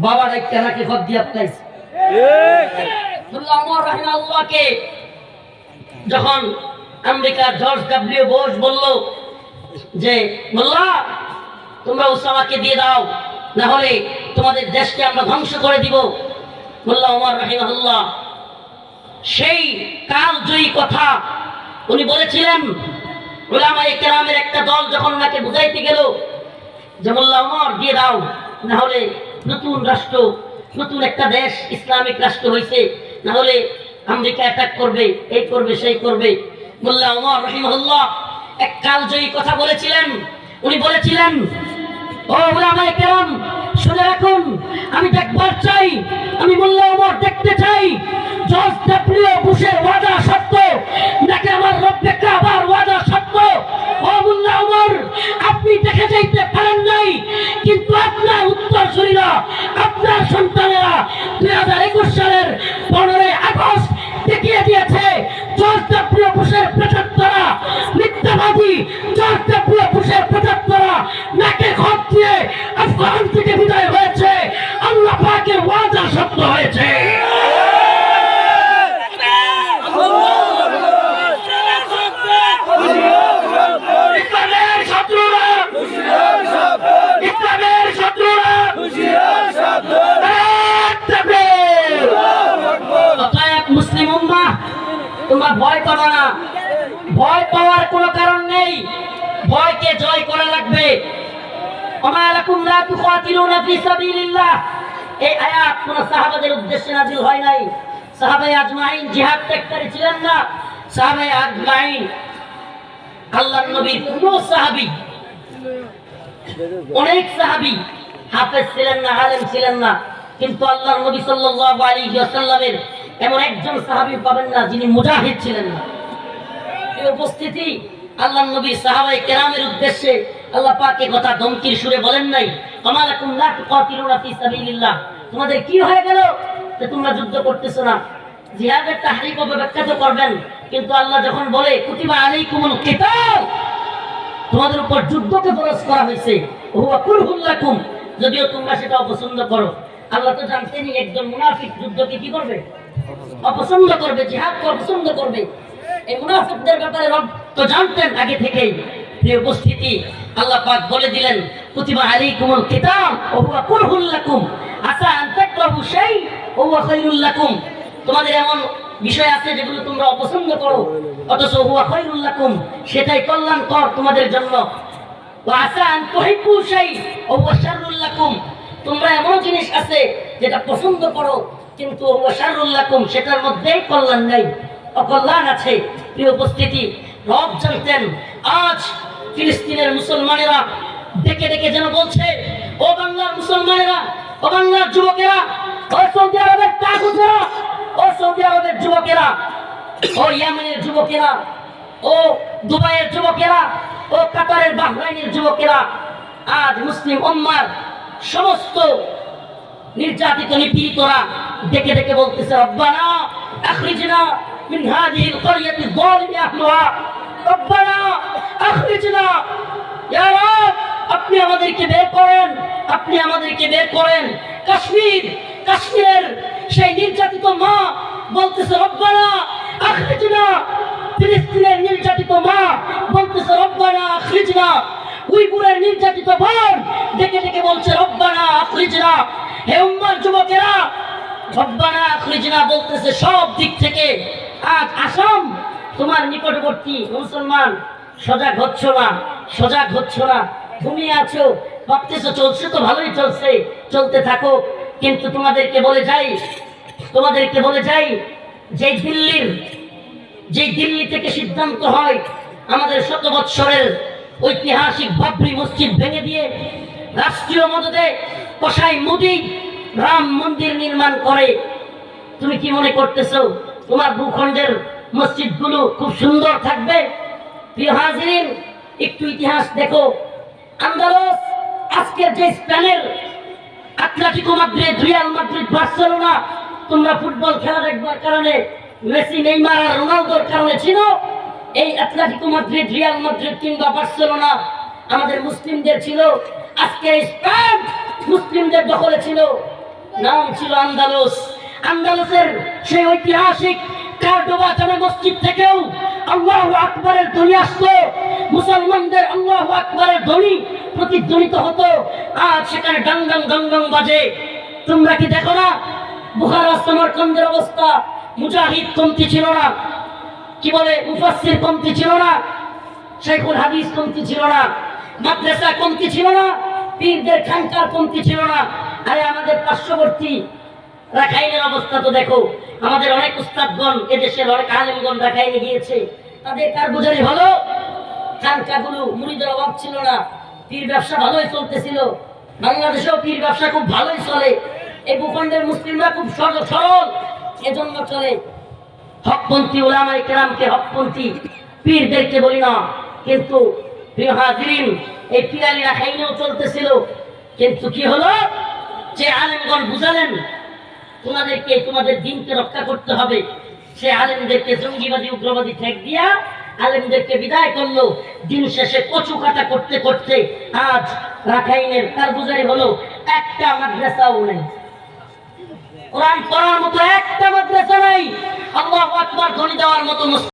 বাবা ডাইকা নাকি খত দিয়া পাইছে ওমর রাহিমাহুল্লাহকে যখন আমেরিকার জর্জ ডব্লিউ বুশ বলল যে মোল্লা তোমরা উসামাকে দিয়ে দাও, না হলে তোমাদের দেশকে আমরা ধ্বংস করে দিব। মোল্লা ওমর রাহিমাহুল্লাহ সেই কালজয়ী কথা উনি বলেছিলেন। উলামায়ে কেরামের একটা দল যখন ওনাকে বুঝাইতে গেল যে মোল্লা ওমর দিয়ে দাও, না হলে নতুন রাষ্ট্র, নতুন একটা দেশ ইসলামিক রাষ্ট্র হয়েছে, না হলে আমেরিকা অ্যাটাক করবে, এই করবে সেই করবে। মোল্লা ওমর রাহিমাহুল্লাহ এক কালজয়ী কথা বলেছিলেন। উনি বলেছিলেন, ও উলামায়ে কেরাম শুনে রাখুন, আমি দেখবার চাই, আমি মোল্লা ওমর দেখতে চাই জর্জ ডব্লিউ বুশের ওয়াদা সত্য নাকি আমার রব্বে কাবার ওয়াদা সত্য। ও মোল্লা ওমর, আপনি দেখে যাইতে পারেন নাই, কিন্তু আপনার উত্তরসূরিরা, আপনার সন্তানেরা 2021 সালের 15 আগস্ট দেখিয়ে দিয়েছে জর্জ ডব্লিউ বুশের প্রেতাত্মারা মিথ্যাবাদী, জর্জ ডব্লিউ বুশের প্রেতাত্মারা নাকে খত দিয়ে আফগান থেকে বিদায় হয়েছে, আল্লাহ পাকের ওয়াদা সত্য হয়েছে। মুসলিম উম্মাহ তোমরা ভয় পাবা না, ভয় পাওয়ার কোনো কারণ নেই, ভয়কে জয় করা লাগবে। ওমা লাকুম লা তুকাতিলুনা ফি সাবিলিল্লাহ, এই আয়াত কোন সাহাবাদের উদ্দেশ্যে নাযিল হয় নাই। সাহাবায়ে আজমাইন জিহাদ ত্যাগকারী ছিলেন না। সাহাবায়ে আজমাইন আল্লাহর নবীর কোন সাহাবী, অনেক সাহাবী হাফেজ ছিলেন না, আলেম ছিলেন না, কিন্তু আল্লাহর নবী সাল্লাল্লাহু আলাইহি ওয়াসাল্লামের এমন একজন সাহাবী পাবেন না যিনি মুজাহিদ ছিলেন না। এই উপস্থিতি আল্লাহর নবী সাহাবায়ে কেরামের উদ্দেশ্যে আল্লাহ পাক এই কথা ধমকির সুরে বলেন নাই, ওমা লাকুম লা তুকাতিলুনা ফি সাবিলিল্লাহ, তোমাদের কি হয়ে গেল যে তোমরা যুদ্ধ করতেছো না। জিহাদের তাহরিক ও ব্যাখ্যা তো করবেন, কিন্তু আল্লাহ যখন বলে কুতিবা আলাইকুমুল কিতাল, তোমাদের উপর যুদ্ধকে ফরজ করা হয়েছে, হুয়া কুরহুল লাকুম, যদিও তোমরা সেটা অপছন্দ করো। আল্লাহ তো জানতেনই একজন মুনাফিক যুদ্ধকে কি করবে, অপছন্দ করবে, জিহাদকে অপছন্দ করবে। এই মুনাফিকদের ব্যাপারে রব তো জানতেন আগে থেকেই। এই উপস্থিতি আল্লাহ পাক বলে দিলেন কুতিবা আলাইকুমুল কিতাল ওয়া হুয়া কুরহুল লাকুম আসা আন তাকরাহু শাই ওয়া হুয়া খায়রুল লাকুম, তোমাদের এমন বিষয় আছে যেগুলো তোমরা অপছন্দ করো, অথচ হুয়া খায়রুল লাকুম, সেটাই কল্যাণকর তোমাদের জন্য। ওয়া আসা আন তুহিব্বু শাই ওয়া হুয়া শাররুল লাকুম, তোমরা এমন জিনিস আছে যেটা পছন্দ করো কিন্তু হুয়া শাররুল লাকুম, সেটার মধ্যেই কল্যাণ নেই, অকল্যাণ আছে। প্রিয় উপস্থিতি, রব জানতেন। আজ ফিলিস্তিনের মুসলমানেরা ডেকে ডেকে যেন বলছে, ও বাংলার মুসলমানেরা, ও বাংলার যুবকেরা, ও সৌদি আরবের তাগুতেরা, ও সৌদি আরবের যুবকেরা, ও ইয়েমেনের যুবকেরা, ও দুবাইয়ের যুবকেরা, ও কাতারের বাহরাইনের যুবকেরা, আজ মুসলিম উম্মার সমস্ত নির্যাতিত নিপীড়িতরা ডেকে ডেকে বলতেছে, রব্বানা আখরিজনা মিন হাযিহিল ক্বরিয়াতি যালিমি আহলুহা, রব্বানা আখরিজনা, ইয়া রব আপনি আমাদেরকে বের করেন, আপনি আমাদেরকে বের করেন। কাশ্মীরের সেই নির্যাতিত মা বলতেছে, রব্বানা আখরিজনা, ফিলিস্তিনের নির্যাতিত মা বলতেছে, রব্বানা আখরিজনা, উইগুরের নির্যাতিত বোন ডেকে ডেকে বলছে, রব্বানা আখরিজনা। হে উম্মার যুবকেরা, রব্বানা আখরিজনা বলতেছে সব দিক থেকে। আজ আসাম তোমার নিকটবর্তী মুসলমান, সজাগ হচ্ছ না, সজাগ হচ্ছ না, ঘুমিয়ে আছো, ভাবতেছো চলছে তো ভালোই চলছে, চলতে থাকো। কিন্তু তোমাদেরকে বলে যাই যে দিল্লি থেকে সিদ্ধান্ত হয় আমাদের 100 বৎসরের ঐতিহাসিক বাবরি মসজিদ ভেঙে দিয়ে রাষ্ট্রীয় মদদে কসাই মোদি রাম মন্দির নির্মাণ করে, তুমি কি মনে করতেছো তোমার ভূখণ্ডের মসজিদগুলো খুব সুন্দর থাকবে? প্রিয় হাজিরিন, একটু ইতিহাস দেখো। আন্দালুস, আজকের যে স্পেনের Atletico Madrid, Real Madrid, Barcelona, তোমরা ফুটবল খেলা দেখবার কারণে মেসি, নেইমার আর রোনালদোর কারণে ছিল। এই অ্যাটলেটিকো মাদ্রিদ, রিয়াল মাদ্রিদ কিংবা বার্সেলোনা আমাদের মুসলিমদের ছিল। আজকে স্পেন মুসলিমদের দখলে ছিল। নাম ছিল আন্দালুস। আন্দালুসের সেই ঐতিহাসিক কার্ডোবা জামে মসজিদ থেকেও আল্লাহু আকবারের ধ্বনি আসতো, মুসলমানদের আল্লাহু আকবারের ধ্বনি প্রতিধ্বনিত হতো। আজ সেখানে ডাং ডাং ডাং ডাং বাজে। তোমরা কি দেখো না বুখারা সমরকন্দের অবস্থা? মুজাহিদ কমতি ছিল না, কি বলে মুফাসসির কমতি ছিল না, শাইখুল হাদিস কমতি ছিল না, মাদ্রাসা কমতি ছিল না, পীরদের খানকার কমতি ছিল না। আরে আমাদের পার্শ্ববর্তী রাখাইনের অবস্থা তো দেখো। আমাদের অনেক উস্তাদগণ, এদেশের অনেক আলেমগণ রাখাইনে গিয়েছে, তাদের কারগুজারি ভালো, খানকাগুলো মুরিদের অভাব ছিল না, পীর ব্যবসা ভালোই চলতেছিল। বাংলাদেশেও পীর ব্যবসা খুব ভালোই চলে। এই ভূখণ্ডের মুসলিমরা খুব সরল, এজন্য চলে। হকপন্থী উলামায়ে কেরামকে হকপন্থী পীরদেরকে বলি না, কিন্তু প্রিয় হাজিরিন, এই পীরালি রাখাইনেও চলতেছিল। কিন্তু কি হলো, যে আলেমগণ বুঝালেন তোমাদেরকে তোমাদের দিনকে রক্ষা করতে হবে, সে আলেমদেরকে জঙ্গিবাদী উগ্রবাদী ঠেক দিয়া আলেমদেরকে বিদায় করলো। দিন শেষে কচু কাটা করতে করতে আজ রাখাইনের কারগুজারি হলো, একটা মাদ্রাসাও নেই, কোরআন পড়ার মতো একটা মাদ্রাসা নাই, আল্লাহু আকবার ধ্বনি দেওয়ার মতো